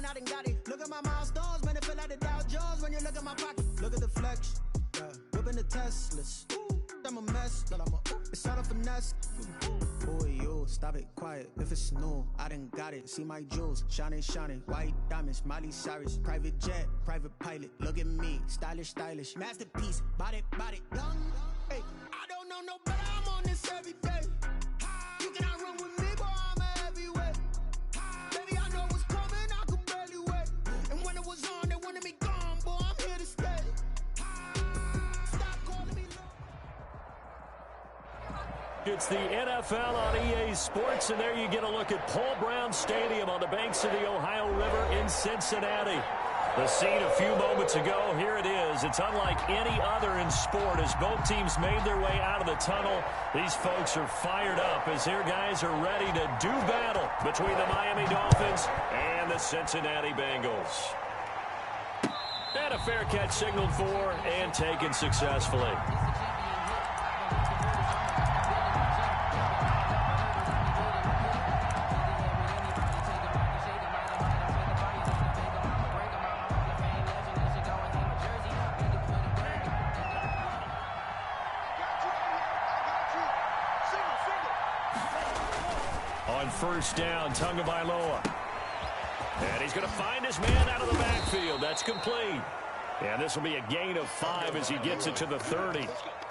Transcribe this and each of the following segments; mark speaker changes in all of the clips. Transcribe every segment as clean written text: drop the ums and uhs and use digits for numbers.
Speaker 1: I done got it. Look at my milestones, man, it feel like the Dow Jones when you look at my pocket. Look at the flex, yeah. Whipping the Teslas. I'm a mess, but it's all a finesse. Boy, you stop it, quiet. If it's new, I done got it. See my jewels, shining, shining. White diamonds, Miley Cyrus. Private jet, private pilot. Look at me, stylish, stylish. Masterpiece, body, young. Hey, I don't know no better. I'm on this every day. You cannot run with me, boy. I'm a heavyweight. Baby, I know what's coming. I could barely wait. And when it was on, they wanted me gone, boy. I'm here to stay.
Speaker 2: It's the NFL on EA Sports, and there you get a look at Paul Brown Stadium on the banks of the Ohio River in Cincinnati. The scene a few moments ago, here it is. It's unlike any other in sport as both teams made their way out of the tunnel. These folks are fired up as their guys are ready to do battle between the Miami Dolphins and the Cincinnati Bengals. And a fair catch signaled for and taken successfully. First down, Tagovailoa. And he's going to find his man out of the backfield. That's complete. And this will be a gain of 5 as he gets it to the 30.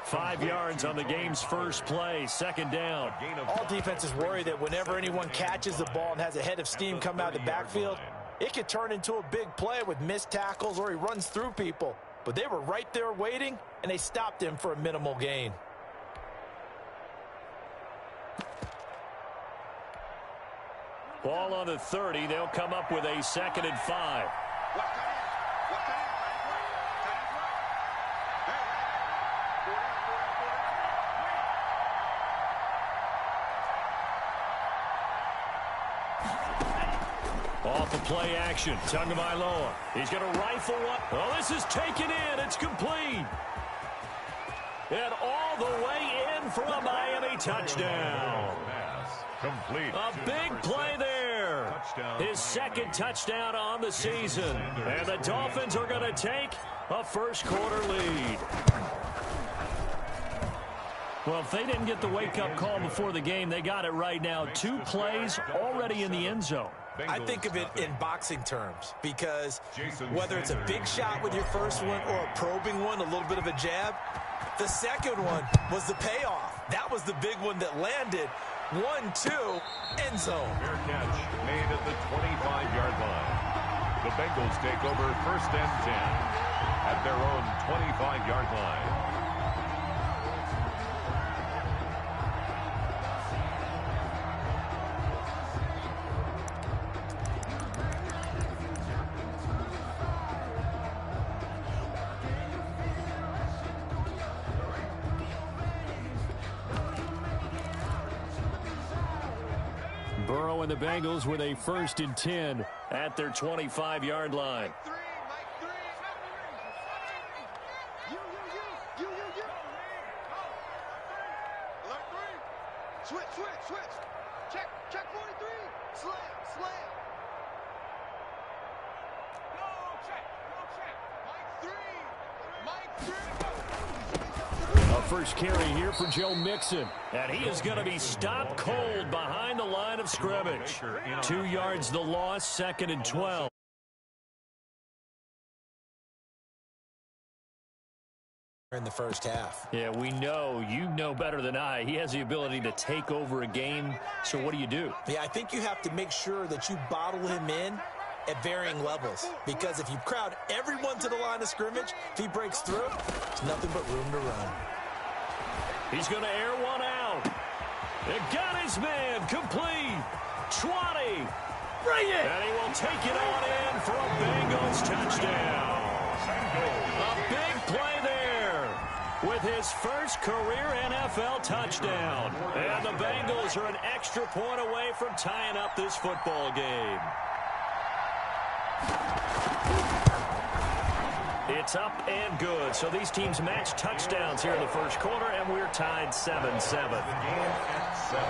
Speaker 2: 5 yards on the game's first play. Second down.
Speaker 3: All defenses worry that whenever anyone catches the ball and has a head of steam come out of the backfield, it could turn into a big play with missed tackles or he runs through people. But they were right there waiting, and they stopped him for a minimal gain.
Speaker 2: Ball on the 30. They'll come up with a 2nd and 5. Off the play action. Tagovailoa. He's going to rifle one. Oh, this is taken in. It's complete. And all the way in for a Miami touchdown.
Speaker 4: Complete.
Speaker 2: A big play there. His 2nd touchdown on the season. And the Dolphins are going to take a first-quarter lead. Well, if they didn't get the wake-up call before the game, they got it right now. 2 plays already in the end zone.
Speaker 3: I think of it in boxing terms because whether it's a big shot with your first one or a probing one, a little bit of a jab, the second one was the payoff. That was the big one that landed. 1-2, end zone.
Speaker 4: Fair catch made at the 25-yard line. The Bengals take over 1st and 10 at their own 25-yard line.
Speaker 2: Burrow and the Bengals with a 1st and 10 at their 25-yard line.
Speaker 5: Switch. Check 43. Slam. No check. Mike 3.
Speaker 2: A first carry here for Joe Mixon. And he is going to be stopped cold behind the line of scrimmage. 2 yards the loss, 2nd and 12.
Speaker 3: In the first half.
Speaker 2: Yeah, we know, you know better than I, he has the ability to take over a game. So what do you do?
Speaker 3: Yeah, I think you have to make sure that you bottle him in at varying levels. Because if you crowd everyone to the line of scrimmage, if he breaks through, there's nothing but room to run.
Speaker 2: He's going to air one out. It got his man complete. 20. Bring it. And he will take it on in for a Bengals touchdown. A big play there with his first career NFL touchdown. And the Bengals are an extra point away from tying up this football game. It's up and good. So these teams match touchdowns here in the first quarter, and we're tied 7-7.
Speaker 4: The game at 7.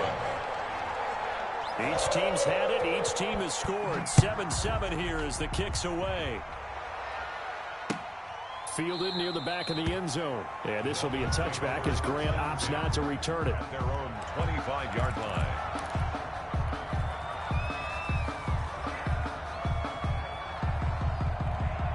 Speaker 2: Each team's had it. Each team has scored. 7-7 here as the kick's away. Fielded near the back of the end zone. And this will be a touchback as Grant opts not to return it.
Speaker 4: Their own 25-yard line.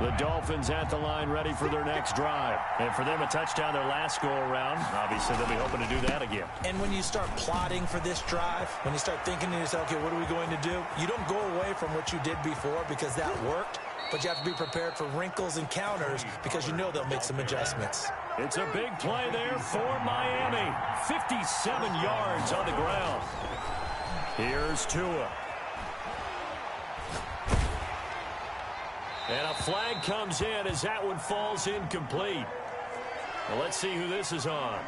Speaker 2: The Dolphins at the line ready for their next drive. And for them, a touchdown their last go-around. Obviously, they'll be hoping to do that again.
Speaker 3: And when you start plotting for this drive, when you start thinking to yourself, okay, what are we going to do? You don't go away from what you did before because that worked. But you have to be prepared for wrinkles and counters because you know they'll make some adjustments.
Speaker 2: It's a big play there for Miami. 57 yards on the ground. Here's Tua. And a flag comes in as that one falls incomplete. Well, let's see who this is on.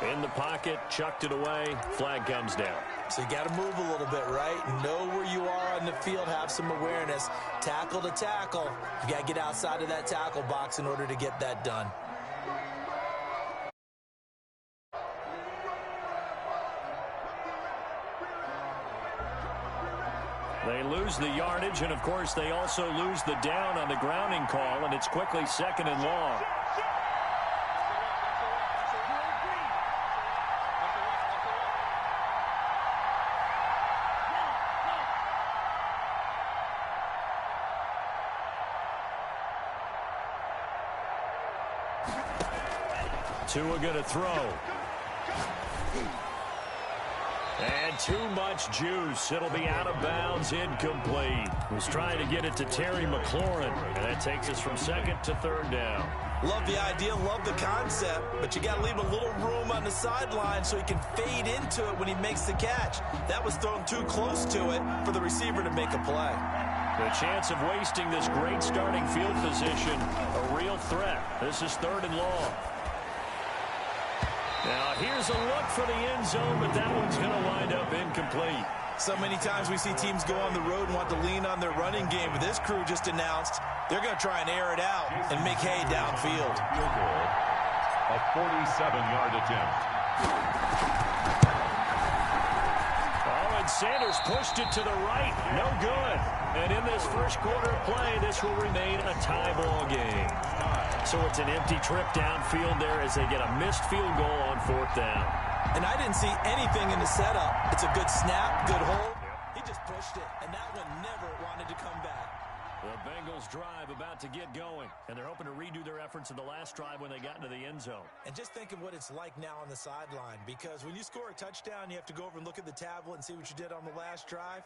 Speaker 2: In the pocket, chucked it away, flag comes down.
Speaker 3: So you got to move a little bit, right? Know where you are on the field, have some awareness. Tackle to tackle. You got to get outside of that tackle box in order to get that done.
Speaker 2: They lose the yardage, and of course they also lose the down on the grounding call, and it's quickly 2nd and long. Tua going to throw. And too much juice. It'll be out of bounds, incomplete. Was trying to get it to Terry McLaurin, and that takes us from 2nd to 3rd down.
Speaker 3: Love the idea, love the concept, but you got to leave a little room on the sideline so he can fade into it when he makes the catch. That was thrown too close to it for the receiver to make a play.
Speaker 2: The chance of wasting this great starting field position, a real threat. This is 3rd and long. Now, here's a look for the end zone, but that one's going to wind up incomplete.
Speaker 3: So many times we see teams go on the road and want to lean on their running game, but this crew just announced they're going to try and air it out and make hay downfield.
Speaker 4: Field goal, a 47-yard attempt.
Speaker 2: Oh, and Sanders pushed it to the right. No good. And in this first quarter of play, this will remain a tie ball game. So it's an empty trip downfield there as they get a missed field goal on 4th down.
Speaker 3: And I didn't see anything in the setup. It's a good snap, good hold. He just pushed it, and that one never wanted to come back.
Speaker 2: The Bengals drive about to get going, and they're hoping to redo their efforts in the last drive when they got into the end zone.
Speaker 3: And just think of what it's like now on the sideline, because when you score a touchdown, you have to go over and look at the tablet and see what you did on the last drive.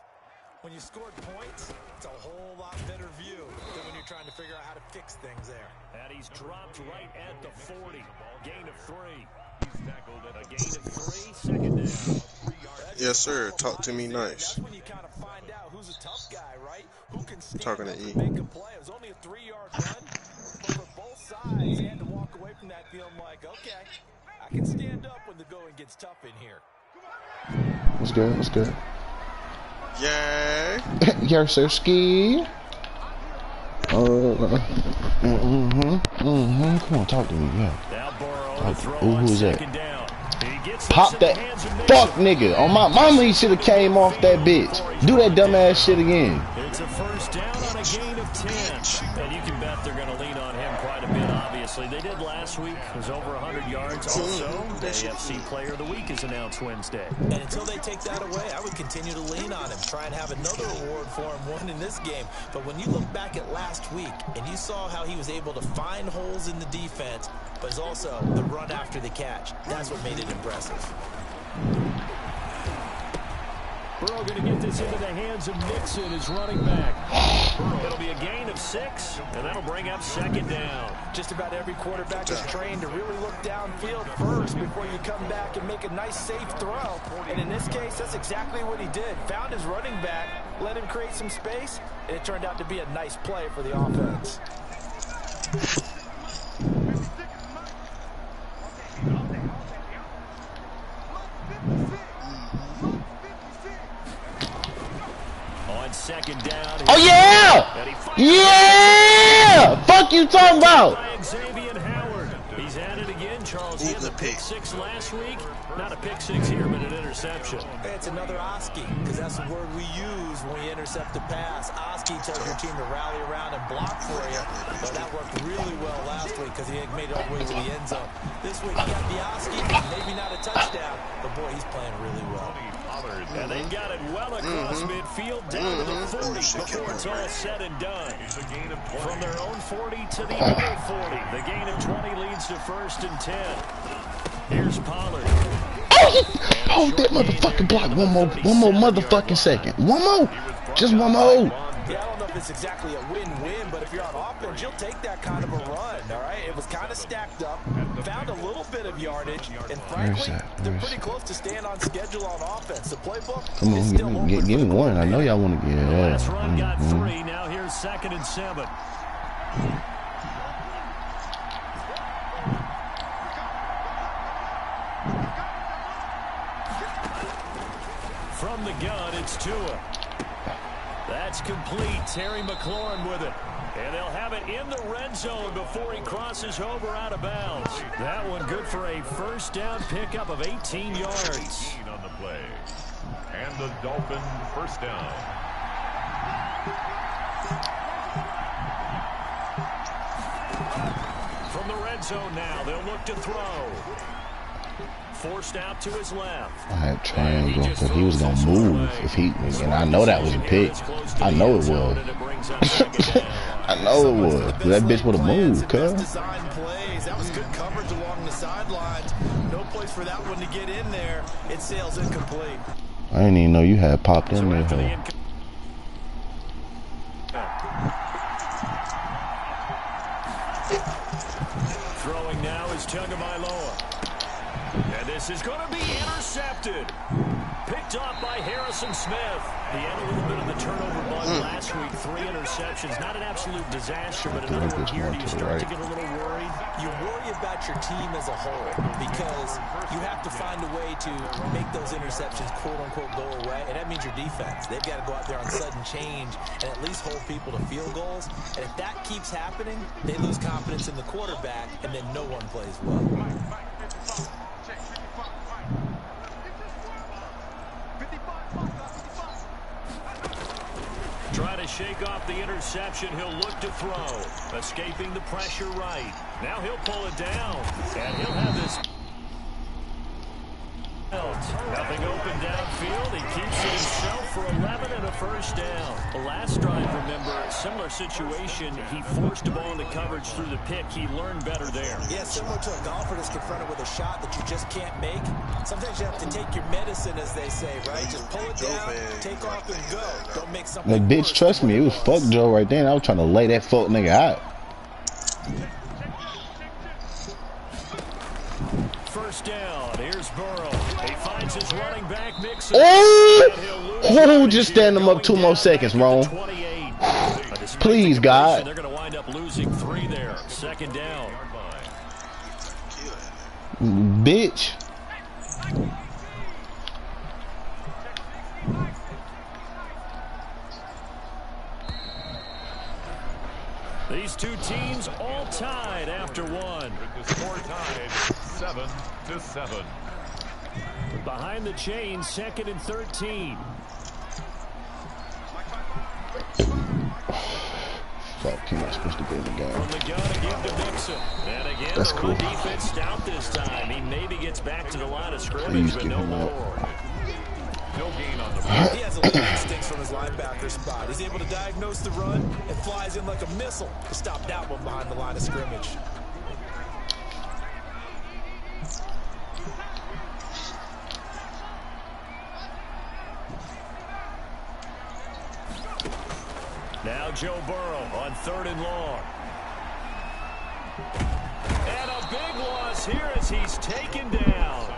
Speaker 3: When you scored points, it's a whole lot better view than when you're trying to figure out how to fix things there.
Speaker 2: And he's dropped right at the 40. Gain of 3. He's tackled at a gain of 3. 2nd down.
Speaker 6: Yes, sir. Talk to me nice.
Speaker 3: That's when you kind of find out who's a tough guy, right? Who can stand
Speaker 6: Talking
Speaker 3: up
Speaker 6: to E.
Speaker 3: and make a play. It was only a 3-yard run, but for both sides, they had to walk away from that feeling like, okay, I can stand up when the going gets tough in here.
Speaker 7: What's good? What's good?
Speaker 6: Yay!
Speaker 7: Yerserski. Come on, talk to me. Yeah.
Speaker 2: Now Burrow to throw
Speaker 7: Who
Speaker 2: on
Speaker 7: is that?
Speaker 2: 2nd down. He gets
Speaker 7: Pop that fuck nigga. On my mama, he should have came off that bitch. Do that dumbass shit again.
Speaker 2: It's a 1st down on a gain of 10. And you can bet they're going to lean on him quite a bit, obviously. They did last week. It was over 100 yards. Also, the AFC Player of the Week is announced Wednesday.
Speaker 3: And until they take that away, I would continue to lean on him. Try and have another award for him, one in this game. But when you look back at last week, and you saw how he was able to find holes in the defense, but it's also the run after the catch. That's what made it impressive.
Speaker 2: Burrow going to get this into the hands of Mixon, his running back. It'll be a gain of 6, and that'll bring up 2nd down.
Speaker 3: Just about every quarterback is trained to really look downfield first before you come back and make a nice, safe throw. And in this case, that's exactly what he did. Found his running back, let him create some space, and it turned out to be a nice play for the offense.
Speaker 2: On 2nd down.
Speaker 7: Oh yeah! Yeah! Fuck you talking about?
Speaker 2: Xavier Howard. He's at it again, Charles. He had the pick 6 last week. Not a pick six here, but an interception.
Speaker 3: It's another Oski, because that's the word we use when you intercept a pass. Oski tells your team to rally around and block for you. But that worked really well last week because he made it all the way to the end zone. This week he got the Oski, maybe not a touchdown, but boy, he's playing really well.
Speaker 2: And they've got it well across midfield down to the 40 before it's all said and done. From their own 40 to the other 40. The gain of 20 leads to 1st and 10. Here's Pollard.
Speaker 7: Oh, that motherfucking block. One more motherfucking second. One more. Just one more.
Speaker 3: Yeah, I don't know if it's exactly a win-win, but if you're on offense, you'll take that kind of a run, all right? It was kind of stacked up, found a little bit of yardage, and frankly, they're pretty close to staying on schedule on offense. The playbook is still open.
Speaker 7: Give me one. I know y'all want to get it.
Speaker 2: Last run got 3. Now here's 2nd and 7. From the gun, it's Tua. That's complete. Terry McLaurin with it. And they'll have it in the red zone before he crosses over out of bounds. That one good for a first down pickup of 18 yards.
Speaker 4: On the play. And the Dolphin first down.
Speaker 2: From the red zone now, they'll look to throw. Forced out to his left.
Speaker 7: I had triangle because he was going to move if he, and I know that was a pick. I know it was. I know it was. That bitch would have moved, cuz.
Speaker 3: Design plays. That was good coverage along the sidelines. No place for that one to get in there. It sails incomplete.
Speaker 7: I didn't even know you had popped in there.
Speaker 2: Throwing now is Tagovailoa. And this is going to be intercepted. Picked off by Harrison Smith. He had a little bit of the turnover bug last week. 3 interceptions. Not an absolute disaster, but another one here. Do you start to get a little worried?
Speaker 3: You worry about your team as a whole because you have to find a way to make those interceptions, quote-unquote, go away. And that means your defense. They've got to go out there on sudden change and at least hold people to field goals. And if that keeps happening, they lose confidence in the quarterback, and then no one plays well.
Speaker 2: Try to shake off the interception. He'll look to throw. Escaping the pressure right. Now he'll pull it down. And he'll have this. Nothing open downfield. He keeps it himself for 11 and a first down. The last drive, remember, similar situation. He forced a ball into coverage through the pick. He learned better there.
Speaker 3: Yeah, similar to a golfer that's confronted with a shot that you just can't make. Sometimes you have to take your medicine, as they say, right? Just pull it down, take off, and go. Don't make something
Speaker 7: Like, bitch, trust me, it was fuck Joe right there, and I was trying to lay that fuck nigga out.
Speaker 2: First down. Here's Burrow. He finds his running back Mixon.
Speaker 7: Oh, just stand him up 2 more seconds, Ron. Please, God.
Speaker 2: They're going to wind up losing 3 there. 2nd down.
Speaker 7: Bitch.
Speaker 2: These two teams all tied after 1.
Speaker 4: With the score tied 7-7.
Speaker 2: Behind the chains, 2nd and 13.
Speaker 7: Fuck, he's not supposed to be in the game.
Speaker 2: From the gun to give to Mixon. And again,
Speaker 7: That's
Speaker 2: the
Speaker 7: cool.
Speaker 2: run defense stout this time. He maybe gets back to the line of scrimmage,
Speaker 7: Please
Speaker 2: but
Speaker 7: give
Speaker 2: no
Speaker 7: him
Speaker 2: more.
Speaker 4: No gain on the
Speaker 3: He has elite instincts from his linebacker spot. He's able to diagnose the run and flies in like a missile to stop that one behind the line of scrimmage.
Speaker 2: Now Joe Burrow on 3rd and long. And a big loss here as he's taken down.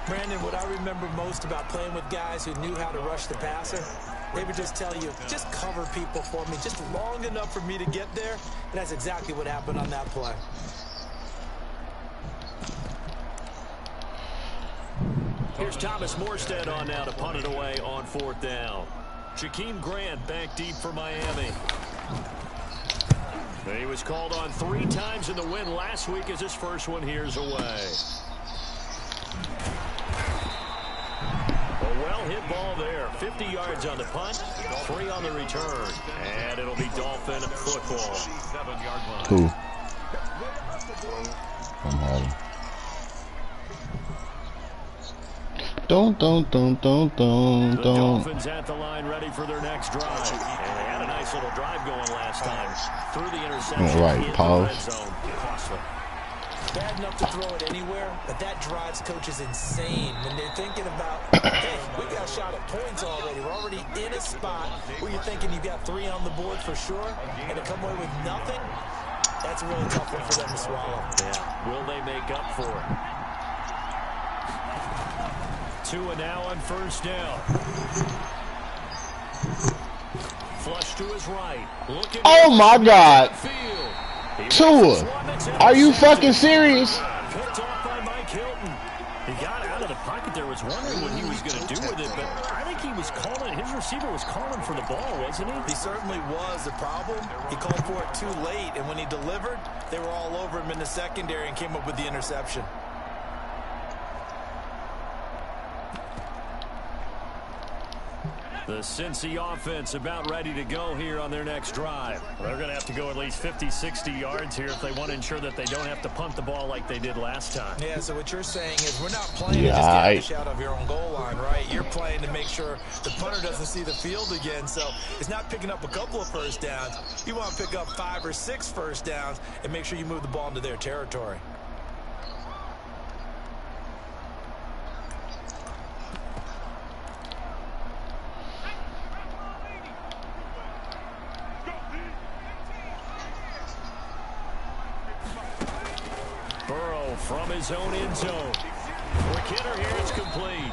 Speaker 3: Brandon, what I remember most about playing with guys who knew how to rush the passer, they would just tell you, just cover people for me, just long enough for me to get there. And that's exactly what happened on that play.
Speaker 2: Here's Thomas Morstead on now to punt it away on 4th down. Jakeem Grant back deep for Miami. He was called on 3 times in the win last week as his first one here's away. hit ball there. 50 yards on the punt, 3 on the return. And it'll be Dolphin football.
Speaker 7: Who? I'm home. Don't.
Speaker 2: The Dolphins at the line, ready for their next drive. And they had a nice little drive going last time. Through the interception.
Speaker 7: Right, pause.
Speaker 2: Costly.
Speaker 3: Bad enough to throw it anywhere, but that drives coaches insane when they're thinking about, hey, we got a shot at points already. We're already in a spot where you're thinking you've got 3 on the board for sure, and to come away with nothing, that's a really tough one for them to swallow.
Speaker 2: Yeah. Will they make up for it? Tua now on first down. Flush to his right. Looking
Speaker 7: oh my God. Tua, are you fucking serious?
Speaker 2: Picked off by Mike Hilton. He got out of the pocket there, was wondering what he was going to do with it, but I think he was calling, his receiver was calling for the ball, wasn't he?
Speaker 3: He certainly was. The problem, he called for it too late, and when he delivered, they were all over him in the secondary and came up with the interception.
Speaker 2: The Cincy offense about ready to go here on their next drive. They're going to have to go at least 50, 60 yards here if they want to ensure that they don't have to punt the ball like they did last time.
Speaker 3: Yeah, so what you're saying is we're not playing to just get a dish out of your own goal line, right? You're playing to make sure the punter doesn't see the field again. So it's not picking up a couple of first downs. You want to pick up 5 or 6 first downs and make sure you move the ball into their territory.
Speaker 2: From his own end zone. For Kidder here, it's complete.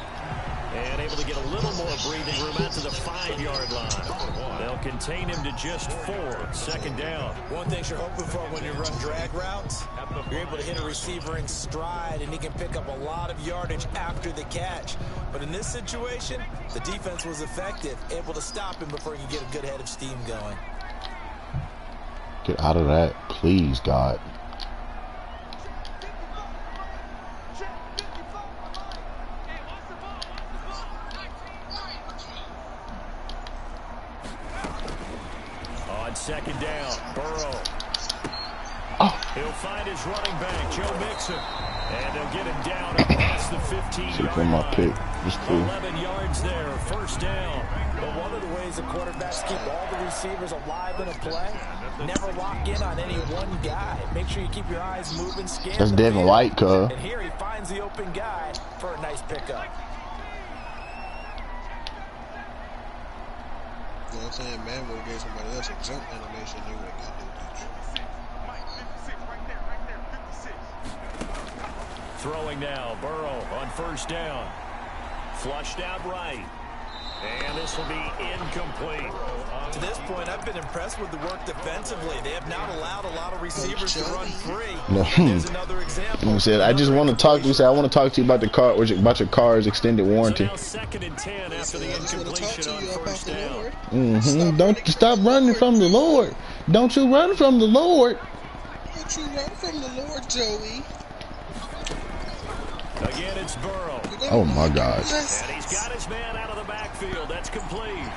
Speaker 2: And able to get a little more breathing room out to the 5-yard line. They'll contain him to just 4. Second down.
Speaker 3: One thing you're hoping for when you run drag routes, you're able to hit a receiver in stride, and he can pick up a lot of yardage after the catch. But in this situation, the defense was effective, able to stop him before he could get a good head of steam going.
Speaker 7: Get out of that, please, God.
Speaker 2: Second down, Burrow. He'll find his running back, Joe Mixon. And they'll get him down across the 15-yard line. 11 yards there, first down.
Speaker 3: But one of the ways the quarterbacks keep all the receivers alive in a play, never lock in on any one guy. Make sure you keep your eyes moving, scan.
Speaker 7: That's Devin White, cuz.
Speaker 3: And here he finds the open guy for a nice pickup.
Speaker 6: You know what I'm saying? Man would have gave somebody else a jump animation, they would have got them.
Speaker 2: Throwing now, Burrow on first down. Flushed out right. And this will be incomplete.
Speaker 3: To this point, I've been impressed with the work defensively. They have not allowed a lot of receivers to run free.
Speaker 7: No.
Speaker 3: There's another example.
Speaker 7: He said, I just want to talk to you. I want to talk to you about the car, about your car's extended warranty.
Speaker 2: So now second and 10 after the incompletion on first down.
Speaker 7: Don't stop running from the Lord. Don't you run from the Lord.
Speaker 6: Don't you run from the Lord, Joey.
Speaker 2: Again, it's Burrow.
Speaker 7: Oh, my God.
Speaker 2: And he's got his man out of the backfield. That's complete.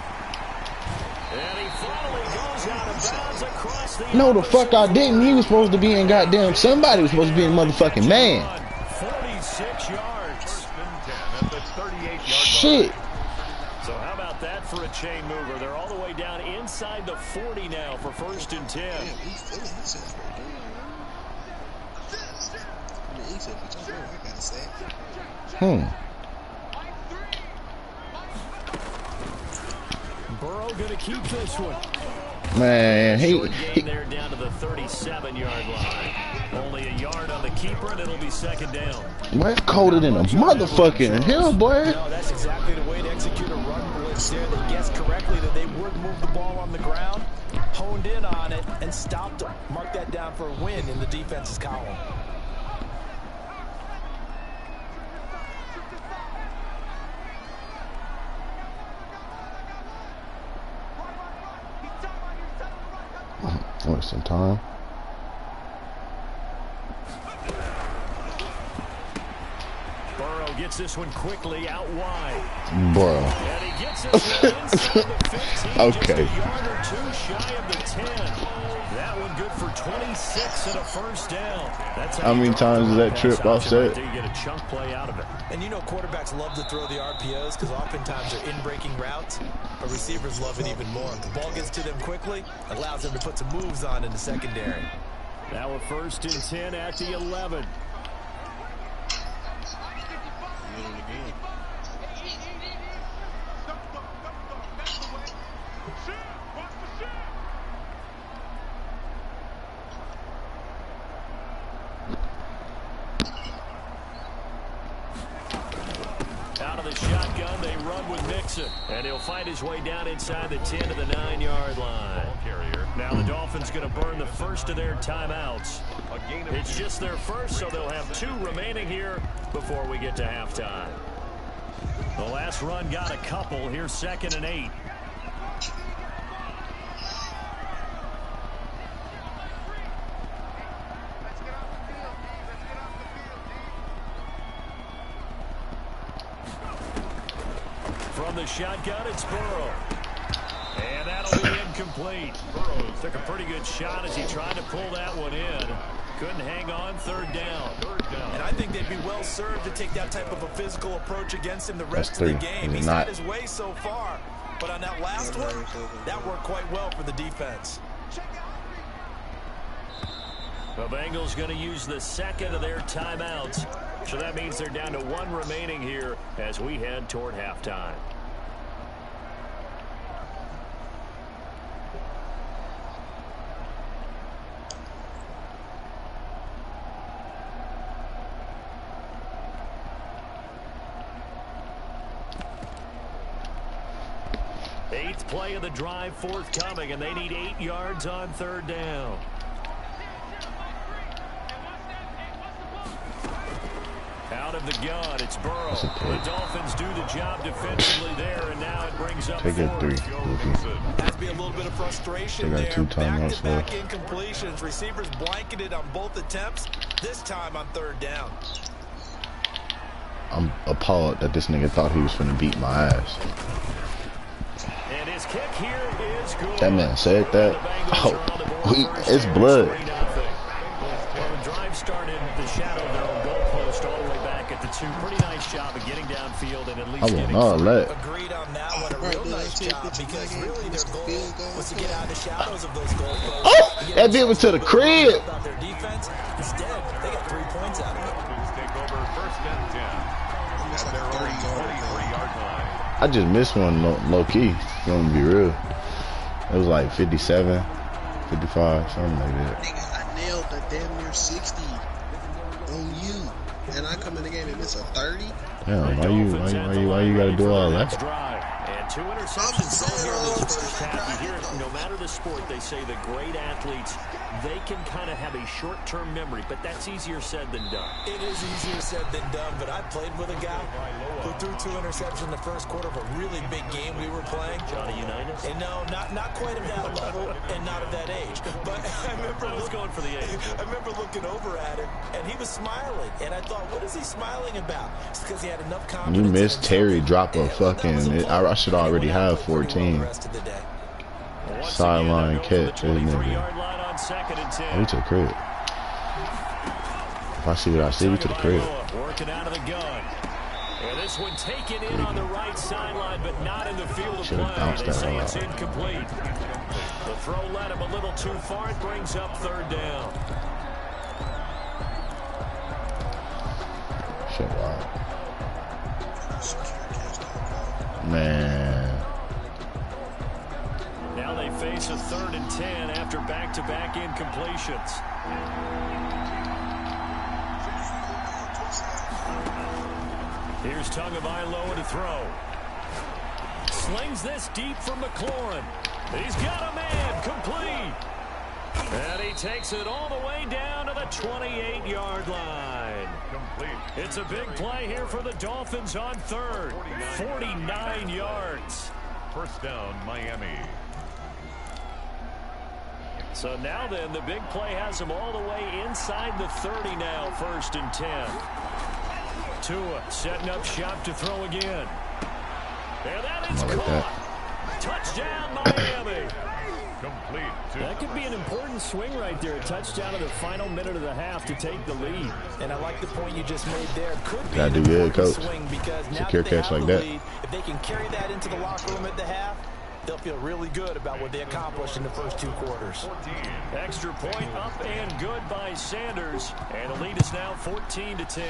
Speaker 2: And he finally goes out of bounds across the...
Speaker 7: No, the fuck I didn't. He was supposed to be in goddamn... Somebody was supposed to be in motherfucking man.
Speaker 2: 46 yards.
Speaker 7: Shit.
Speaker 2: So how about that for a chain mover? They're all the way down inside the 40 now for first and 10. Burrow gonna keep this one.
Speaker 7: Man, he
Speaker 2: there down to the 37-yard line. Only a yard on the keeper, and it'll be second down.
Speaker 7: Boy, it's colder than a motherfucking hell, boy.
Speaker 3: No, that's exactly the way to execute a run blitz there. They guessed correctly that they would move the ball on the ground, honed in on it, and stopped them. Mark that down for a win in the defense's column.
Speaker 7: Wasting time.
Speaker 2: Burrow gets this one quickly out wide.
Speaker 7: Bro.
Speaker 2: And he gets this one inside the 15.
Speaker 7: Okay.
Speaker 2: Just a yard or two shy of the 10. That one good for 26 and a first down. That's
Speaker 7: how many times is that trip offset?
Speaker 2: You get a chunk play out of it.
Speaker 3: And you know quarterbacks love to throw the RPOs because oftentimes they're in-breaking routes, but receivers love it even more. The ball gets to them quickly, allows them to put some moves on in the secondary.
Speaker 2: Now a 1st and 10 at the 11. Out of the shotgun, they run with Mixon. And he'll fight his way down inside the 10 to the 9-yard line. Now the Dolphins going to burn the first of their timeouts. It's just their first, so they'll have 2 remaining here before we get to halftime. The last run got a couple. Here's 2nd and 8. From the shotgun, it's Burrow. And that'll be incomplete. Burrow took a pretty good shot as he tried to pull that one in. Couldn't hang on. 3rd down.
Speaker 3: And I think they'd be well served to take that type of a physical approach against him the rest of the game. He's had his way so far, but on that last one, that worked quite well for the defense.
Speaker 2: The Bengals going to use the 2nd of their timeouts. So that means they're down to 1 remaining here as we head toward halftime. Eighth play of the drive forthcoming, and they need 8 yards on 3rd down. Out of the gun, it's Burrow. The Dolphins do the job defensively there, and now it brings up 4th.
Speaker 3: Has to be a little bit of frustration there. Back-to-back incompletions. Receivers blanketed on both attempts, this time on 3rd down.
Speaker 7: I'm appalled that this nigga thought he was finna beat my ass.
Speaker 2: And his kick here is good.
Speaker 7: That man said that. Oh, it's blood.
Speaker 2: Well, the drive started the shadow of their own goalpost all the way back at the 2. Pretty nice job of getting downfield and at least getting through.
Speaker 3: Agreed on that one. A real nice job because really their goal was to get out of the shadows of those goalposts.
Speaker 7: Oh, that bit was to the crib.
Speaker 3: About their defense. Instead, they got 3 points out of it.
Speaker 4: Take over 1st and 10 at their own 23-yard line.
Speaker 7: I just missed one low-key. You want to be real. It was like 57, 55, something like that.
Speaker 6: Nigga, I nailed the damn near 60 on you. And I come in the game and miss a 30?
Speaker 7: Yeah, why you gotta do all that?
Speaker 2: And 2 interceptions here in this first half. You hear it, no matter the sport, they say the great athletes, they can kind of have a short-term memory, but that's easier said than done.
Speaker 3: It is easier said than done, but I played with a guy who threw 2 interceptions in the first quarter of a really big game we were playing.
Speaker 2: Johnny Unitas?
Speaker 3: And no, not quite of that level and not of that age. But I remember
Speaker 2: going for the age.
Speaker 3: I remember looking over at him, and he was smiling. And I thought, what is he smiling about? It's because he had enough confidence.
Speaker 7: You missed Terry drop a fucking. I should already have 14. Sideline catch, isn't it? Oh, we to the crib. If I see what I see, we to the crib.
Speaker 2: Working out of the gun. And this one taken in on the right sideline, but not in the field of play. They say it's incomplete. The throw led him a little too far. It brings up 3rd down.
Speaker 7: Shut up. Man.
Speaker 2: Now they face a 3rd and 10 after back-to-back incompletions. Here's Tagovailoa to throw. Slings this deep from McLaurin. He's got a man, complete. And he takes it all the way down to the 28-yard line.
Speaker 4: Complete.
Speaker 2: It's a big play here for the Dolphins on 3rd. 49 yards.
Speaker 4: 1st down, Miami.
Speaker 2: So now then, the big play has them all the way inside the 30 now, 1st and 10. Tua setting up shop to throw again. And that is
Speaker 7: like
Speaker 2: caught. Touchdown, Miami.
Speaker 4: Complete.
Speaker 2: That could be an important swing right there. A touchdown in the final minute of the half to take the lead.
Speaker 3: And I like the point you just made there. Could be
Speaker 7: Gotta
Speaker 3: an
Speaker 7: do good,
Speaker 3: important
Speaker 7: coach.
Speaker 3: swing because now
Speaker 7: Secure
Speaker 3: that they
Speaker 7: catch
Speaker 3: have
Speaker 7: like
Speaker 3: the
Speaker 7: that.
Speaker 3: lead, if they can carry that into the locker room at the half, they'll feel really good about what they accomplished in the first 2 quarters.
Speaker 2: Extra point up and good by Sanders. And the lead is now 14-10.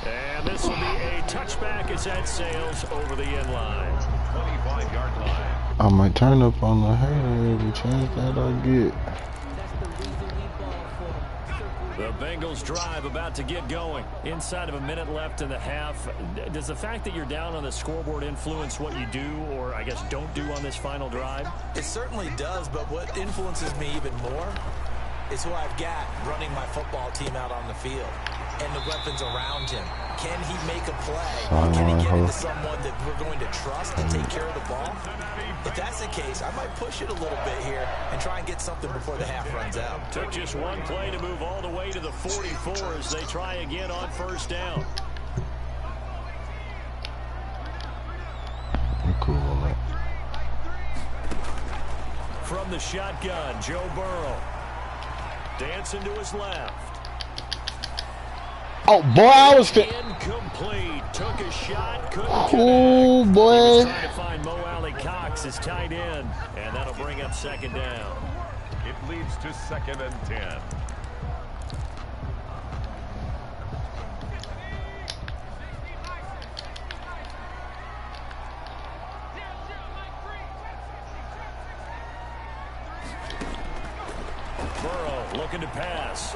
Speaker 2: And this will be a touchback as that sails over the end line.
Speaker 4: 25-yard line.
Speaker 7: I might turn up on the hater every chance that I get.
Speaker 2: The Bengals drive about to get going. Inside of a minute left in the half. Does the fact that you're down on the scoreboard influence what you do, or I guess don't do on this final drive?
Speaker 3: It certainly does, but what influences me even more is who I've got running my football team out on the field and the weapons around him. Can he make a play? Can he get into someone that we're going to trust and take care of the ball? If that's the case, I might push it a little bit here and try and get something before the half runs out.
Speaker 2: Took just one play to move all the way to the 44 as they try again on first down.
Speaker 7: I'm cool on that.
Speaker 2: From the shotgun, Joe Burrow. Dancing to his left.
Speaker 7: Oh boy, I was
Speaker 2: Incomplete. Took a shot. Couldn't connect.
Speaker 7: oh
Speaker 2: He was
Speaker 7: boy.
Speaker 2: trying to find Mo Alley Cox as tight end, and that'll bring up second down.
Speaker 4: It leads to 2nd and 10.
Speaker 2: Burrow looking to pass.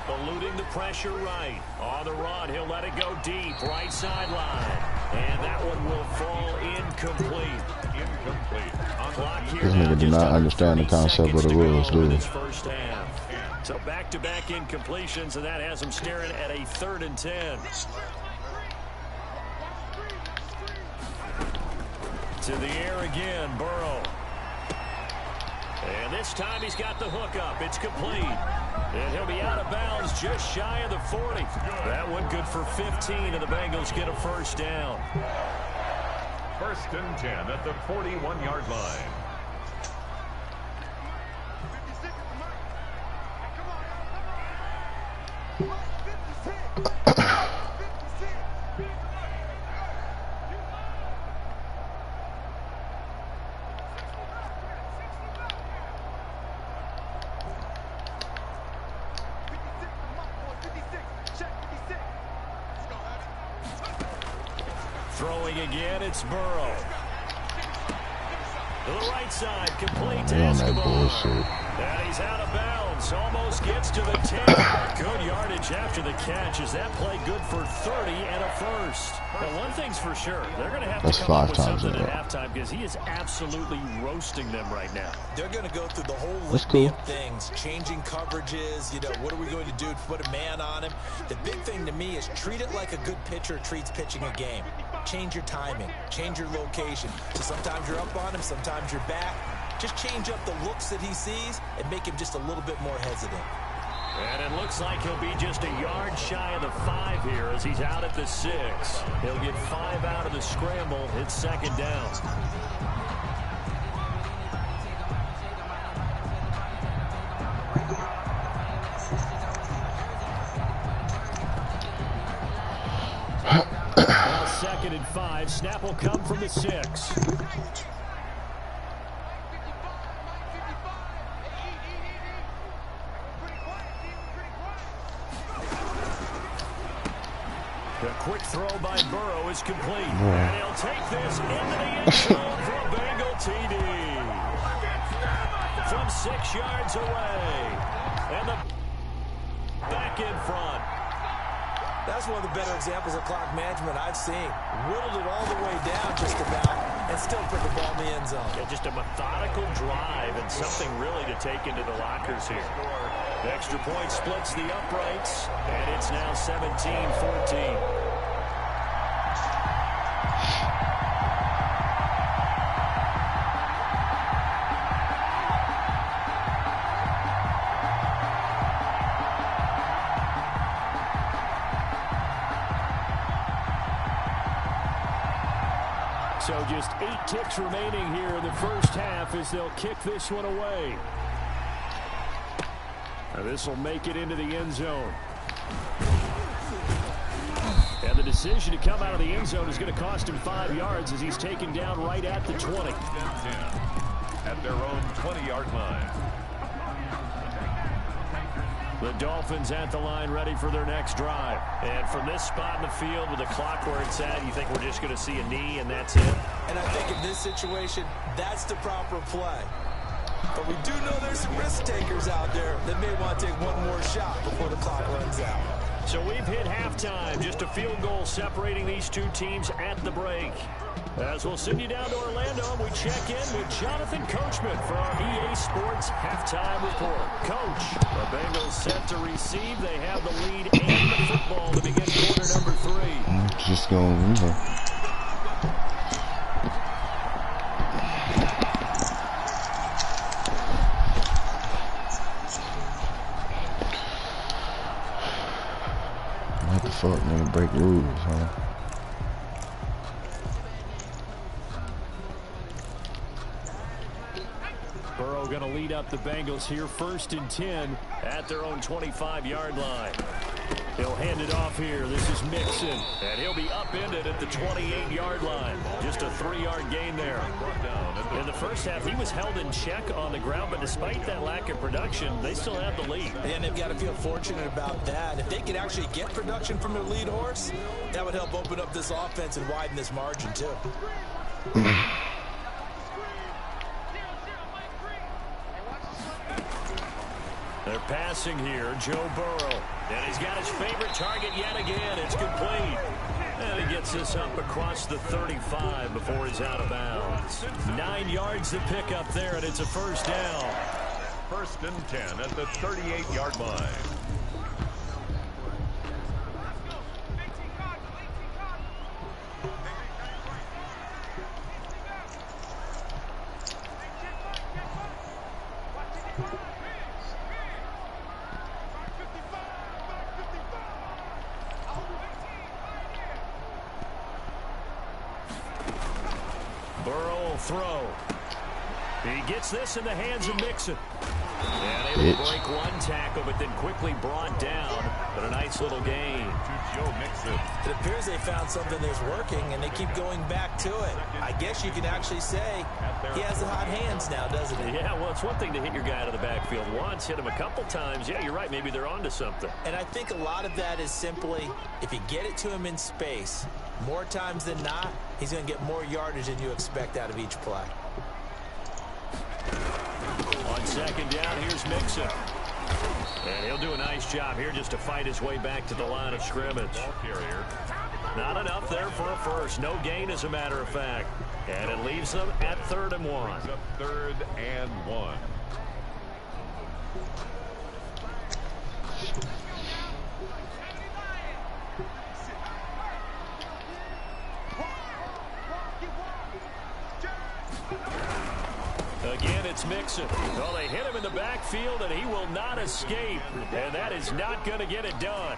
Speaker 2: Eluding the pressure right. On the run, he'll let it go deep. Right sideline. And that one will fall incomplete.
Speaker 4: Incomplete.
Speaker 2: Clock here
Speaker 7: This
Speaker 2: now
Speaker 7: nigga do
Speaker 2: just
Speaker 7: not
Speaker 2: under
Speaker 7: understand the
Speaker 2: 30
Speaker 7: concept of
Speaker 2: seconds
Speaker 7: the
Speaker 2: to go
Speaker 7: rules,
Speaker 2: in
Speaker 7: do he?
Speaker 2: this first half. So back-to-back incompletions, and that has him staring at a 3rd and 10. To the air again, Burrow. And this time he's got the hook up. It's complete. And he'll be out of bounds just shy of the 40. That one good for 15, and the Bengals get a first down.
Speaker 4: 1st and 10 at the 41-yard line.
Speaker 2: Throwing again, it's Burrow. To the right side, complete to
Speaker 7: They on that
Speaker 2: Escobar.
Speaker 7: bullshit.
Speaker 2: And he's out of bounds. Almost gets to the 10. Good yardage after the catch. Is that play good for 30 and a first? Now, one thing's for sure. They're going to have
Speaker 7: That's
Speaker 2: to come up
Speaker 7: 5
Speaker 2: with
Speaker 7: times
Speaker 2: something
Speaker 7: in a
Speaker 2: at
Speaker 7: row.
Speaker 2: halftime because he is absolutely roasting them right now.
Speaker 3: They're going to go through the whole
Speaker 7: That's
Speaker 3: litany
Speaker 7: cool.
Speaker 3: of things, changing coverages, what are we going to do to put a man on him? The big thing to me is treat it like a good pitcher treats pitching a game. Change your timing, change your location. So sometimes you're up on him, sometimes you're back. Just change up the looks that he sees and make him just a little bit more hesitant.
Speaker 2: And it looks like he'll be just a yard shy of the 5 here as he's out at the 6. He'll get 5 out of the scramble. It's second down. Now 2nd and 5. Snap will come from the 6. The quick throw by Burrow is complete. And he'll take this into the end zone for a Bengal TD. From 6 yards away. And the back in front.
Speaker 3: That's one of the better examples of clock management I've seen. Whittled it all the way down just about and still put the ball in the end zone.
Speaker 2: Yeah, just a methodical drive and something really to take into the lockers here. The extra point splits the uprights, and it's now 17-14. So just 8 ticks remaining here in the first half as they'll kick this one away. And this will make it into the end zone. And the decision to come out of the end zone is going to cost him 5 yards as he's taken down right at the 20.
Speaker 4: At their own 20-yard line.
Speaker 2: The Dolphins at the line ready for their next drive. And from this spot in the field with the clock where it's at, you think we're just going to see a knee and that's it?
Speaker 3: And I think in this situation, that's the proper play. But we do know there's some risk takers out there that may want to take one more shot before the clock runs out.
Speaker 2: So we've hit halftime. Just a field goal separating these two teams at the break. As we'll send you down to Orlando, we check in with Jonathan Coachman for our EA Sports Halftime Report. Coach, the Bengals set to receive. They have the lead and the football to begin quarter number 3.
Speaker 7: Just going, What the fuck, nigga? Break rules, huh?
Speaker 2: Burrow going to lead up the Bengals here, 1st and 10 at their own 25-yard line. He'll hand it off here. This is Mixon, and he'll be upended at the 28-yard line. Just a 3-yard gain there. In the first half, he was held in check on the ground, but despite that lack of production, they still have the lead.
Speaker 3: And they've got to feel fortunate about that. If they could actually get production from their lead horse, that would help open up this offense and widen this margin, too.
Speaker 2: They're passing here, Joe Burrow. And he's got his favorite target yet again. It's complete. And he gets this up across the 35 before he's out of bounds. 9 yards to pick up there, and it's a first down.
Speaker 4: 1st and 10 at the 38-yard line.
Speaker 2: Throw. He gets this in the hands of Mixon. And able to break one tackle, but then quickly brought down. But a nice little gain.
Speaker 4: To Joe Mixon.
Speaker 3: It appears they found something that's working, and they keep going back to it. I guess you can actually say he has the hot hands now, doesn't he?
Speaker 2: Yeah, well, it's one thing to hit your guy out of the backfield once, hit him a couple times. Yeah, you're right. Maybe they're onto something.
Speaker 3: And I think a lot of that is simply if you get it to him in space, more times than not, he's going to get more yardage than you expect out of each play.
Speaker 2: On 2nd down, here's Mixon. And he'll do a nice job here just to fight his way back to the line of scrimmage. Not enough there for a first. No gain, as a matter of fact. And it leaves them at 3rd and 1.
Speaker 4: 3rd and 1.
Speaker 2: Again, it's Mixon. Well, they hit him in the backfield, and he will not escape. And that is not going to get it done.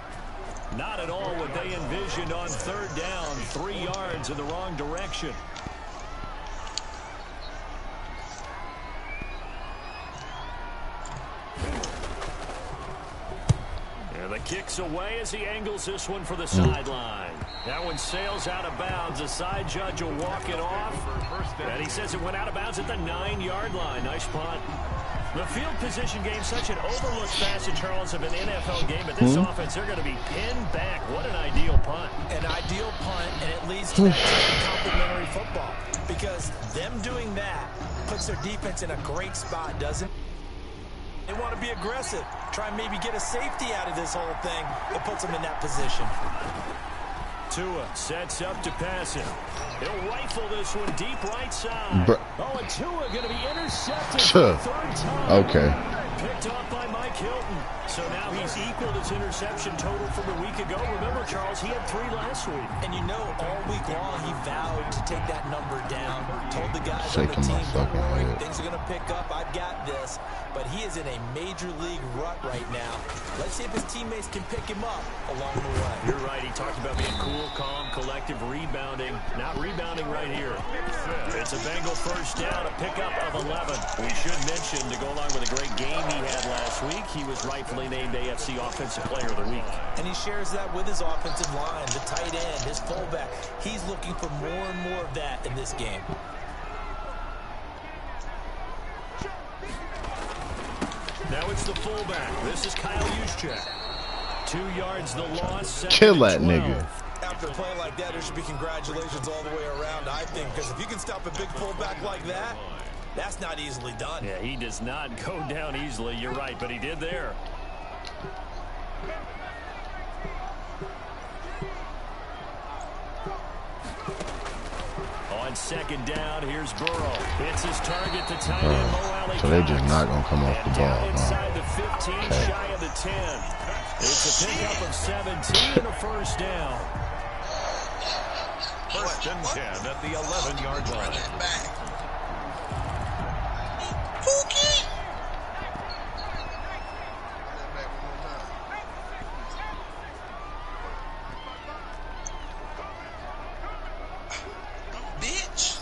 Speaker 2: Not at all what they envisioned on 3rd down. 3 yards in the wrong direction. And the kick's away as he angles this one for the sideline. That one sails out of bounds. The side judge will walk it off. And he says it went out of bounds at the 9-yard line. Nice punt. The field position game, such an overlooked facet, Charles, of an NFL game. But this offense, they're going to be pinned back. What an ideal punt.
Speaker 3: An ideal punt, and it leads to that complementary football. Because them doing that puts their defense in a great spot, doesn't it? They want to be aggressive. Try and maybe get a safety out of this whole thing. It puts them in that position.
Speaker 2: Tua sets up to pass it. He'll rifle this one deep right side. Oh, and Tua going to be intercepted for the 3rd time.
Speaker 7: Okay.
Speaker 2: picked off by Mike Hilton. So now he's equaled his interception total from a week ago. Remember, Charles, he had 3 last week.
Speaker 3: And you know, all week long he vowed to take that number down. Told the guys on the team, don't worry, things are going to pick up. I've got this. But he is in a major league rut right now. Let's see if his teammates can pick him up along the way.
Speaker 2: You're right. He talked about being cool, calm, collective, rebounding. Not rebounding right here. It's a Bengal first down, a pickup of 11. We should mention, to go along with a great game he had last week, he was rightfully named AFC Offensive Player of the Week.
Speaker 3: And he shares that with his offensive line, the tight end, his fullback. He's looking for more and more of that in this game.
Speaker 2: Now it's the fullback. This is Kyle Juszczyk. 2 yards the loss.
Speaker 7: Kill that nigga.
Speaker 3: After a play like that, there should be congratulations all the way around, I think, because if you can stop a big fullback like that, that's not easily done.
Speaker 2: Yeah, he does not go down easily. You're right, but he did there. On second down, here's Burrow. It's his target to tight end Mo Alley.
Speaker 7: So they just not gonna come off the ball.
Speaker 2: Inside the 15, shy of the 10. It's a pickup of 17 and a first down.
Speaker 4: First and 10 at the 11-yard line.
Speaker 6: Pookie! Bitch!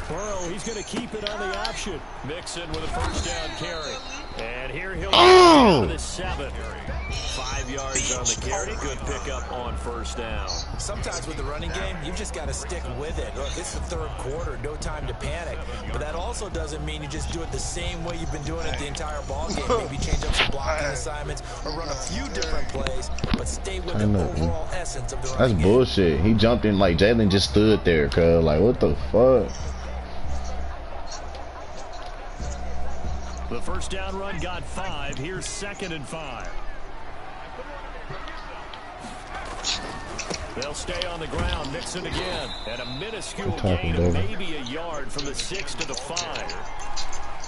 Speaker 2: Burrow, he's going to keep it on the option. Mixon with a first down carry. And here he'll
Speaker 7: go
Speaker 2: to the 7. 5 yards on the carry. Good pickup on first down.
Speaker 3: Sometimes with the running game, you've just got to stick with it. Look, it's the third quarter, no time to panic. But that also doesn't mean you just do it the same way you've been doing it the entire ball game. Maybe change up some blocking assignments or run a few different plays, but stay with the overall essence of the running game.
Speaker 7: That's bullshit. He jumped in like Jalen just stood there, cuz. Like, what the fuck?
Speaker 2: The first down run got 5. Here's 2nd and 5. They'll stay on the ground. Mixon again. And a minuscule gain of maybe a yard from the 6 to the 5.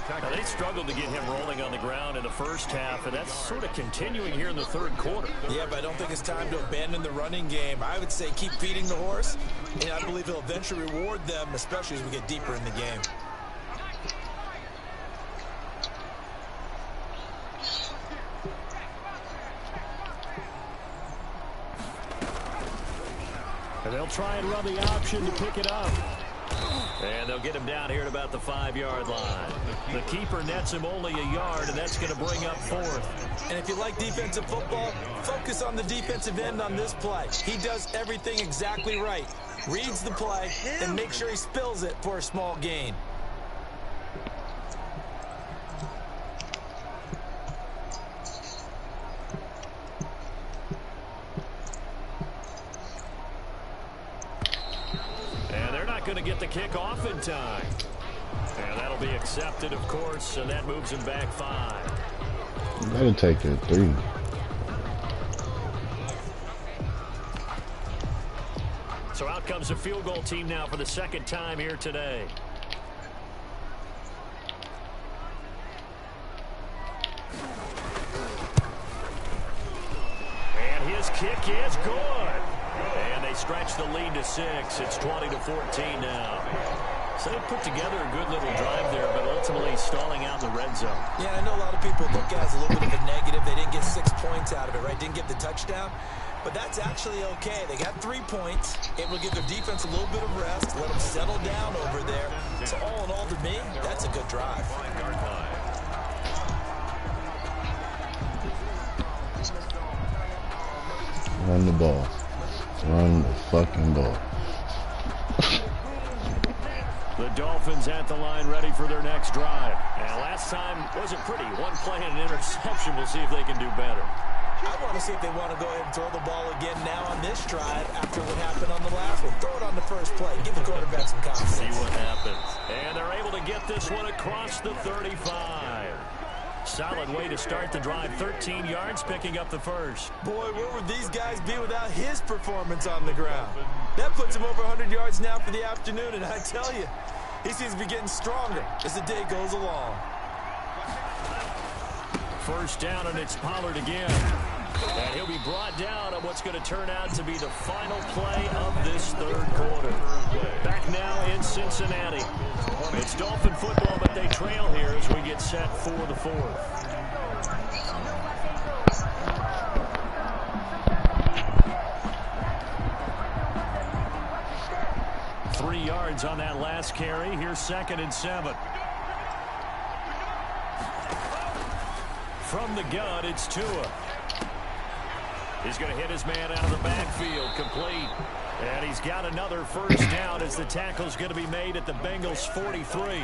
Speaker 2: Now, they struggled to get him rolling on the ground in the first half, and that's sort of continuing here in the third quarter.
Speaker 3: Yeah, but I don't think it's time to abandon the running game. I would say keep feeding the horse, and I believe he'll eventually reward them, especially as we get deeper in the game.
Speaker 2: And they'll try and run the option to pick it up. And they'll get him down here at about the 5-yard line. The keeper nets him only a yard, and that's going to bring up 4th.
Speaker 3: And if you like defensive football, focus on the defensive end on this play. He does everything exactly right. Reads the play and make sure he spills it for a small gain.
Speaker 2: Going to get the kick off in time. And that'll be accepted, of course, and that moves him back 5.
Speaker 7: You better take that 3.
Speaker 2: So out comes a field goal team now for the 2nd time here today. And his kick is good. And they stretch the lead to 6. It's 20-14 now. So they put together a good little drive there, but ultimately stalling out in the red zone.
Speaker 3: Yeah, I know a lot of people look at it as a little bit of a negative. They didn't get 6 points out of it, right? Didn't get the touchdown. But that's actually okay. They got 3 points. It will give their defense a little bit of rest, let them settle down over there. So all in all, to me, that's a good drive.
Speaker 7: Run the ball. Run the fucking ball.
Speaker 2: The Dolphins at the line ready for their next drive. And last time wasn't pretty. 1 play and an interception. We'll see if they can do better.
Speaker 3: I want to see if they want to go ahead and throw the ball again now on this drive after what happened on the last one. Throw it on the first play. Give the quarterback some confidence.
Speaker 2: See what happens. And they're able to get this one across the 35. Solid way to start the drive. 13 yards, picking up the first.
Speaker 3: Boy, where would these guys be without his performance on the ground? That puts him over 100 yards now for the afternoon, and I tell you, he seems to be getting stronger as the day goes along.
Speaker 2: first down, and it's Pollard again. And he'll be brought down on what's going to turn out to be the final play of this third quarter. Back now in Cincinnati. It's Dolphin football, but they trail here as we get set for the fourth. On that last carry. Here's 2nd and 7. From the gun, it's Tua. He's going to hit his man out of the backfield, complete. And he's got another first down as the tackle's going to be made at the Bengals 43.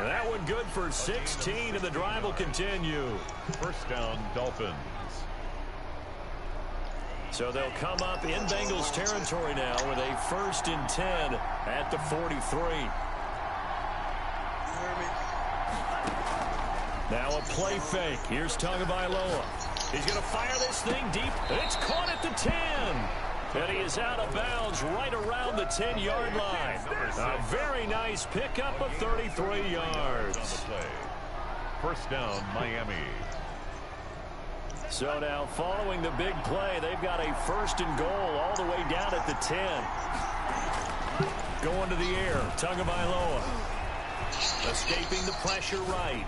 Speaker 2: That one good for 16, and the drive will continue.
Speaker 4: First down, Dolphins.
Speaker 2: So they'll come up in Bengals territory now with a 1st and 10 at the 43. Now a play fake. Here's Tagovailoa. He's going to fire this thing deep. It's caught at the 10. And he is out of bounds right around the 10-yard line. A very nice pickup of 33 yards.
Speaker 4: First down, Miami.
Speaker 2: So now, following the big play, they've got a 1st and goal all the way down at the 10. Going to the air, Tagovailoa. Escaping the pressure right.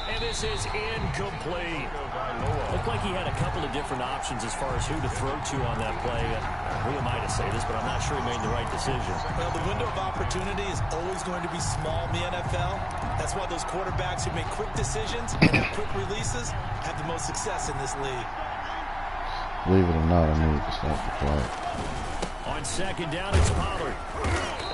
Speaker 2: And this is incomplete. Looked like he had a couple of different options as far as who to throw to on that play. Who am I to say this, but I'm not sure he made the right decision.
Speaker 3: Well, the window of opportunity is always going to be small in the NFL. That's why those quarterbacks who make quick decisions and have quick releases have the most success in this league.
Speaker 7: Believe it or not, I need to stop the clock.
Speaker 2: On 2nd down, it's Pollard.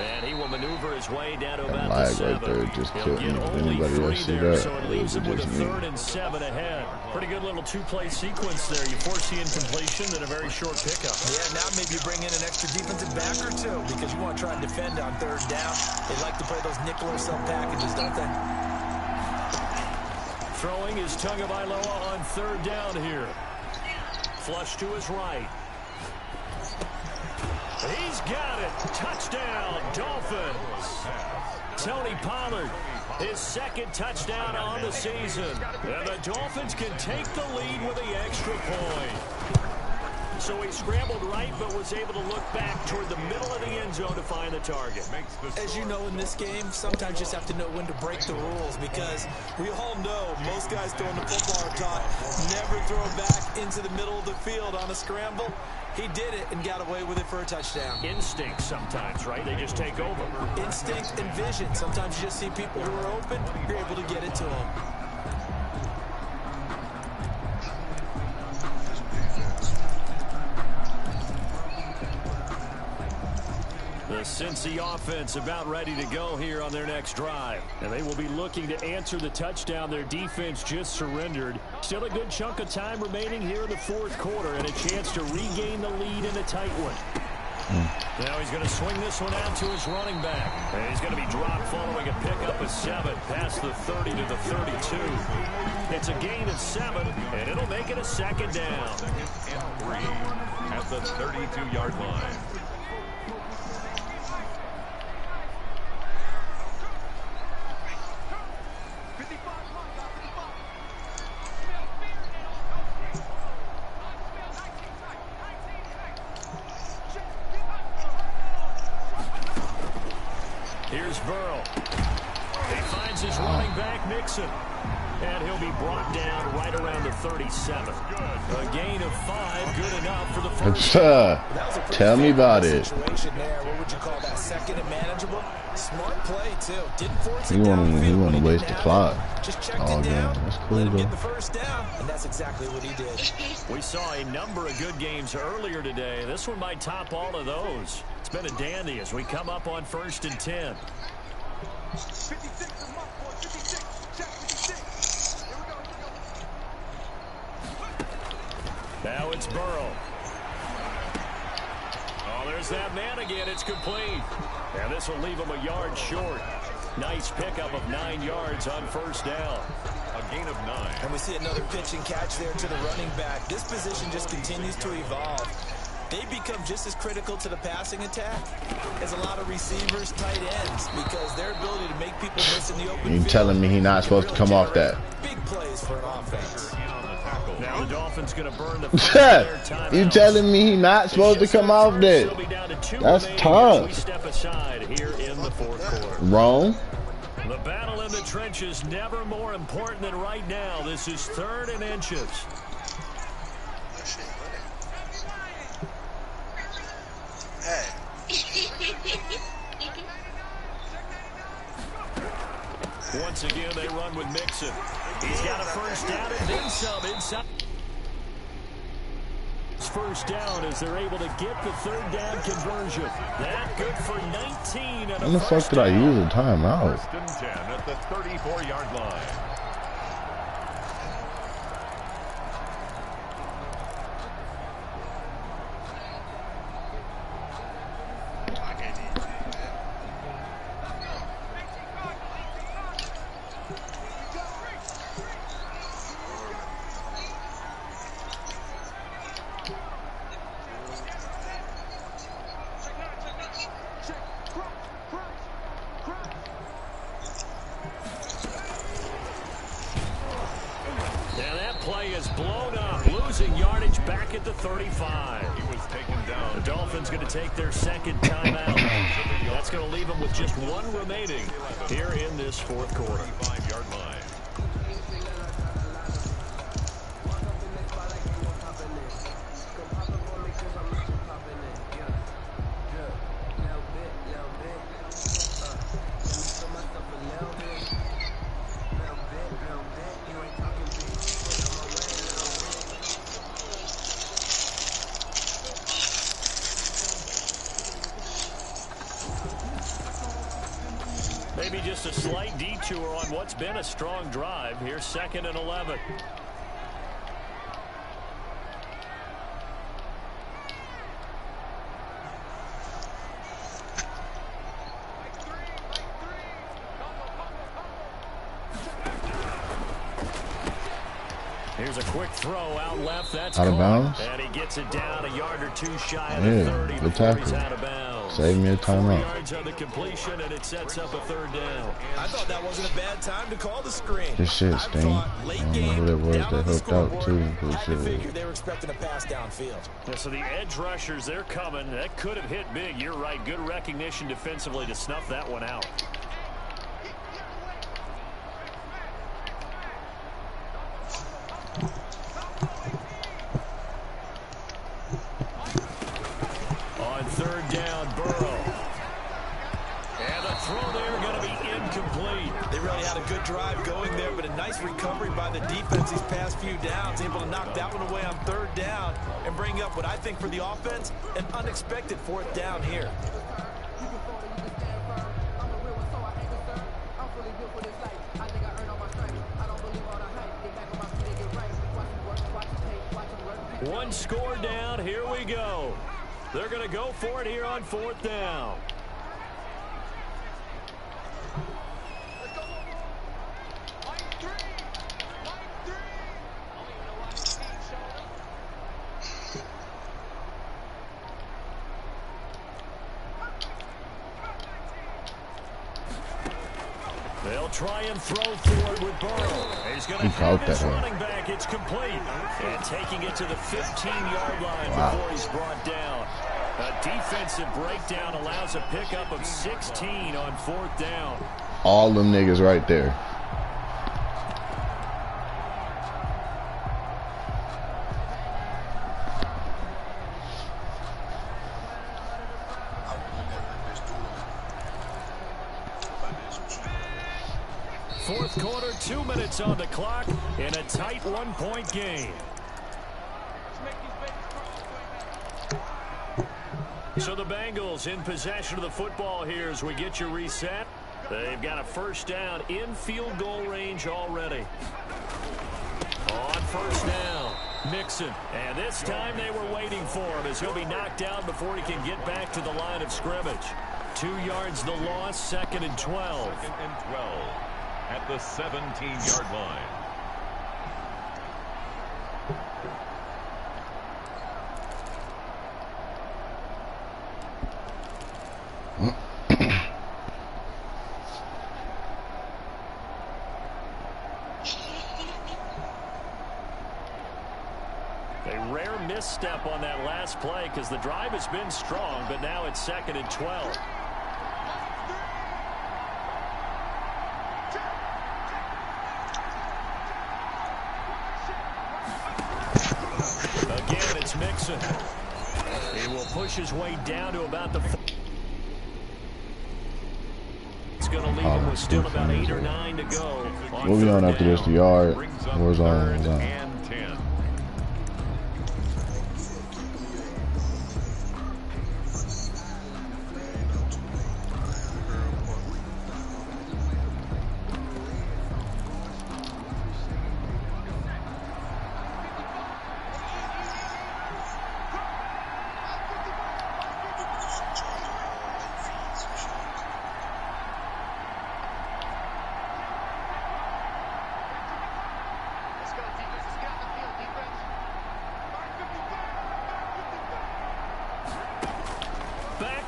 Speaker 2: And he will maneuver his way down to about the 7.
Speaker 7: Right there just
Speaker 2: He'll
Speaker 7: killed
Speaker 2: get
Speaker 7: me. If
Speaker 2: only
Speaker 7: anybody
Speaker 2: 3
Speaker 7: else see
Speaker 2: there,
Speaker 7: that,
Speaker 2: so it leaves him with a
Speaker 7: just me.
Speaker 2: 3rd and 7 ahead. Pretty good little 2-play sequence there. You force the incompletion, then a very short pickup.
Speaker 3: Yeah, now maybe you bring in an extra defensive back or two because you want to try and defend on 3rd down. They like to play those nickel or sub packages, don't they?
Speaker 2: Throwing is Tagovailoa on 3rd down here. Flush to his right. He's got it. Touchdown, Dolphins. Tony Pollard, his 2nd touchdown on the season. And the Dolphins can take the lead with the extra point. So he scrambled right, but was able to look back toward the middle of the end zone to find the target.
Speaker 3: As you know, in this game, sometimes you just have to know when to break the rules because we all know most guys throwing the football are taught never throw back into the middle of the field on a scramble. He did it and got away with it for a touchdown.
Speaker 2: Instinct sometimes, right? They just take over.
Speaker 3: Instinct and vision. Sometimes you just see people who are open, you're able to get it to them.
Speaker 2: The Cincy offense about ready to go here on their next drive. And they will be looking to answer the touchdown their defense just surrendered. Still a good chunk of time remaining here in the 4th quarter and a chance to regain the lead in a tight one. Now he's going to swing this one out to his running back. And he's going to be dropped following a pickup of 7 past the 30 to the 32. It's a gain of 7, and it'll make it a 2nd down.
Speaker 4: And 3 at the 32-yard line.
Speaker 2: Here's Burrow. He finds his running back, Mixon. And he'll be brought down right around the 37. A gain of 5, good enough for the first.
Speaker 7: Tell me about it.
Speaker 3: Situation there. What would you call that? 2nd and manageable. Smart play too. Didn't force it.
Speaker 7: He want to waste the clock.
Speaker 3: Just checked it down.
Speaker 7: That's cool,
Speaker 3: let him
Speaker 7: though.
Speaker 3: get the first down, and that's exactly what he did.
Speaker 2: We saw a number of good games earlier today. This one might top all of those. It's been a dandy as we come up on 1st and 10.
Speaker 5: 56 is my boy. 56. Check 56. Here we go.
Speaker 2: Now it's Burrow. Oh, there's that man again. It's complete. And this will leave him a yard short. Nice pickup of 9 yards on 1st down.
Speaker 4: A gain of 9.
Speaker 3: And we see another pitch and catch there to the running back. This position just continues to evolve. They become just as critical to the passing attack as a lot of receivers, tight ends, because their ability to make people miss in the open
Speaker 7: You
Speaker 3: field
Speaker 7: telling me he's not supposed to come off that?
Speaker 3: big plays for an offense.
Speaker 2: Now the Dolphins going to burn the first of their timeouts.
Speaker 7: You telling me he not supposed to come off that? That's tough.
Speaker 2: We step aside here in the fourth quarter.
Speaker 7: Wrong.
Speaker 2: The battle in the trenches never more important than right now. This is 3rd and inches.
Speaker 6: Hey.
Speaker 2: Once again, they run with Mixon. He's got a first down and then some inside. First down as they're able to get the 3rd down conversion. That good for 19.
Speaker 7: When the fuck did I use a timeout?
Speaker 4: 1st and 10 at the 34-yard line.
Speaker 2: Play is blown up, losing yardage back at the 35.
Speaker 4: He was taken down.
Speaker 2: The Dolphins going to take their 2nd timeout. That's going to leave them with just 1 remaining here in this 4th quarter.
Speaker 4: 35-yard line.
Speaker 2: Maybe just a slight detour on what's been a strong drive. Here's 2nd and 11. Here's a quick throw out left. That's
Speaker 7: out of bounds.
Speaker 2: And he gets it down a yard or 2 shy of the 30
Speaker 7: good
Speaker 2: before he's
Speaker 7: tackle.
Speaker 2: out of bounds.
Speaker 7: Save me a
Speaker 2: 4
Speaker 7: timeout.
Speaker 2: yards on the completion, and it sets up a 3rd down.
Speaker 3: I thought that wasn't a bad time to call the screen.
Speaker 7: This shit stink. I don't know who that was that hooked out too.
Speaker 3: I figured they were expecting a pass downfield.
Speaker 2: Yeah, so the edge rushers, they're coming. That could have hit big. You're right. Good recognition defensively to snuff that one out. On 3rd down, Burrow. And the throw there going to be incomplete.
Speaker 3: They really had a good drive going there, but a nice recovery by the defense these past few downs, able to knock that one away on 3rd down and bring up what I think for the offense, an unexpected 4th down here.
Speaker 2: One score down. Here we go. They're going to go for it here on 4th down. They'll try and throw for it with Burrow. He's going to have his running back. It's complete. And taking it to the 15-yard line before he's brought down. A defensive breakdown allows a pickup of 16 on 4th down.
Speaker 7: All them niggas right there.
Speaker 2: Fourth quarter, 2 minutes on the clock in a tight 1-point game. So the Bengals in possession of the football here as we get your reset. They've got a first down in field goal range already. On first down, Mixon. And this time they were waiting for him as he'll be knocked down before he can get back to the line of scrimmage. 2 yards the loss, 2nd and 12.
Speaker 4: 2nd and 12 at the 17-yard line.
Speaker 2: rare misstep on that last play because the drive has been strong, but now it's 2nd and 12. Again, it's Mixon. He will push his way down to about the... It's going to leave him with still about 8 or 9 to go.
Speaker 7: Moving on after this, the yard. Where's on?
Speaker 4: And 10.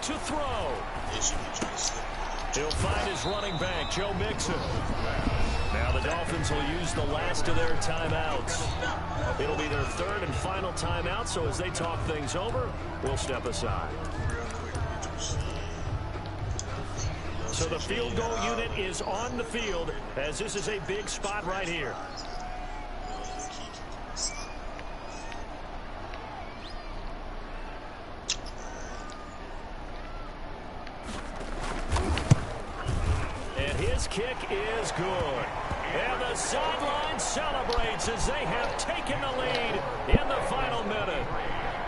Speaker 2: To throw. He'll find his running back, Joe Mixon. Now the Dolphins will use the last of their timeouts. It'll be their 3rd and final timeout, so as they talk things over, we'll step aside. So the field goal unit is on the field, as this is a big spot right here. Kick is good. And the sideline celebrates as they have taken the lead in the final minute.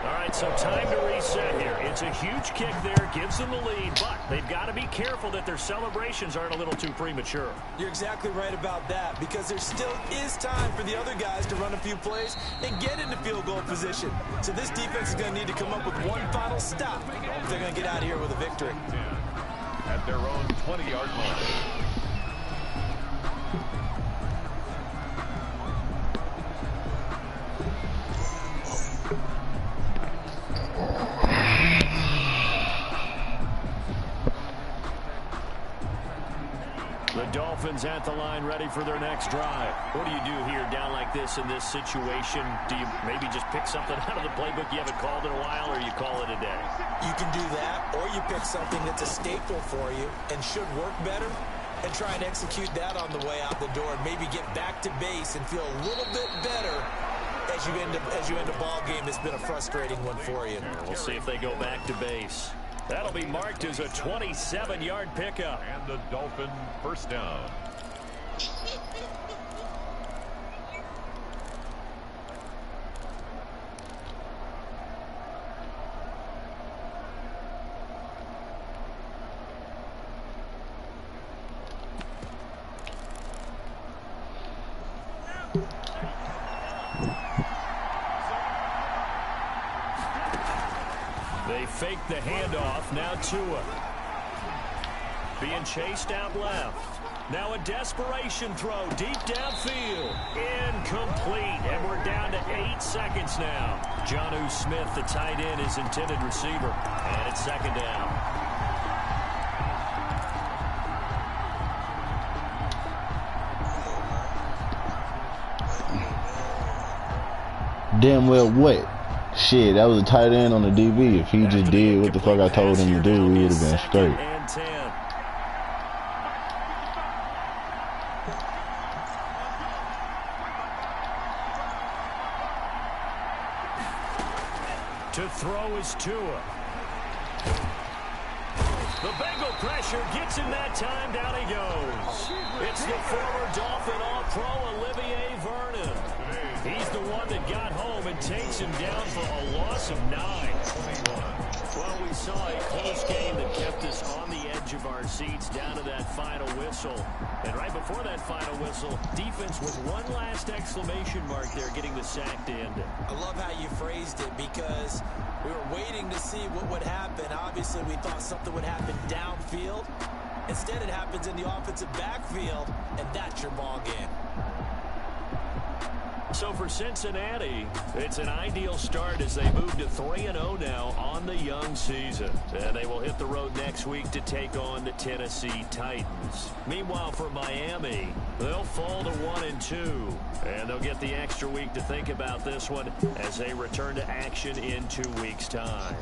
Speaker 2: All right, so time to reset here. It's a huge kick there, gives them the lead, but they've got to be careful that their celebrations aren't a little too premature.
Speaker 3: You're exactly right about that, because there still is time for the other guys to run a few plays and get into field goal position. So this defense is going to need to come up with one final stop if they're going to get out of here with a victory.
Speaker 4: At their own 20-yard line.
Speaker 2: Dolphins at the line, ready for their next drive. What do you do here down like this in this situation? Do you maybe just pick something out of the playbook you haven't called in a while, or you call it a day?
Speaker 3: You can do that, or you pick something that's a staple for you and should work better and try and execute that on the way out the door and maybe get back to base and feel a little bit better as you end a ball game that's been a frustrating one for you.
Speaker 2: We'll see if they go back to base. That'll be marked as a 27-yard pickup.
Speaker 4: And the Dolphin first down.
Speaker 2: They fake the handoff. Now Tua. Being chased out left. Now a desperation throw deep downfield. Incomplete. And we're down to 8 seconds now. Jonnu Smith, the tight end, is intended receiver. And it's 2nd down.
Speaker 7: Damn well what? Shit, that was a tight end on the DB. If he just did what the fuck I told him to do, we would have been straight.
Speaker 2: And 10. To throw is Tua. The Bengal pressure gets him that time. Down he goes. It's the former Dolphin All-Pro Olivier Vernon. He's the one that got home and takes him down for a loss of 9. Well, we saw a close game that kept us on the edge of our seats down to that final whistle. And right before that final whistle, defense with one last exclamation mark there, getting the sack to end it.
Speaker 3: I love how you phrased it, because we were waiting to see what would happen. Obviously, we thought something would happen downfield. Instead, it happens in the offensive backfield, and that's your ball game.
Speaker 2: So for Cincinnati, it's an ideal start as they move to 3-0 now on the young season. And they will hit the road next week to take on the Tennessee Titans. Meanwhile, for Miami, they'll fall to 1-2. And they'll get the extra week to think about this one as they return to action in 2 weeks' time.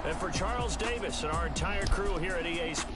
Speaker 2: And for Charles Davis and our entire crew here at EA Sports.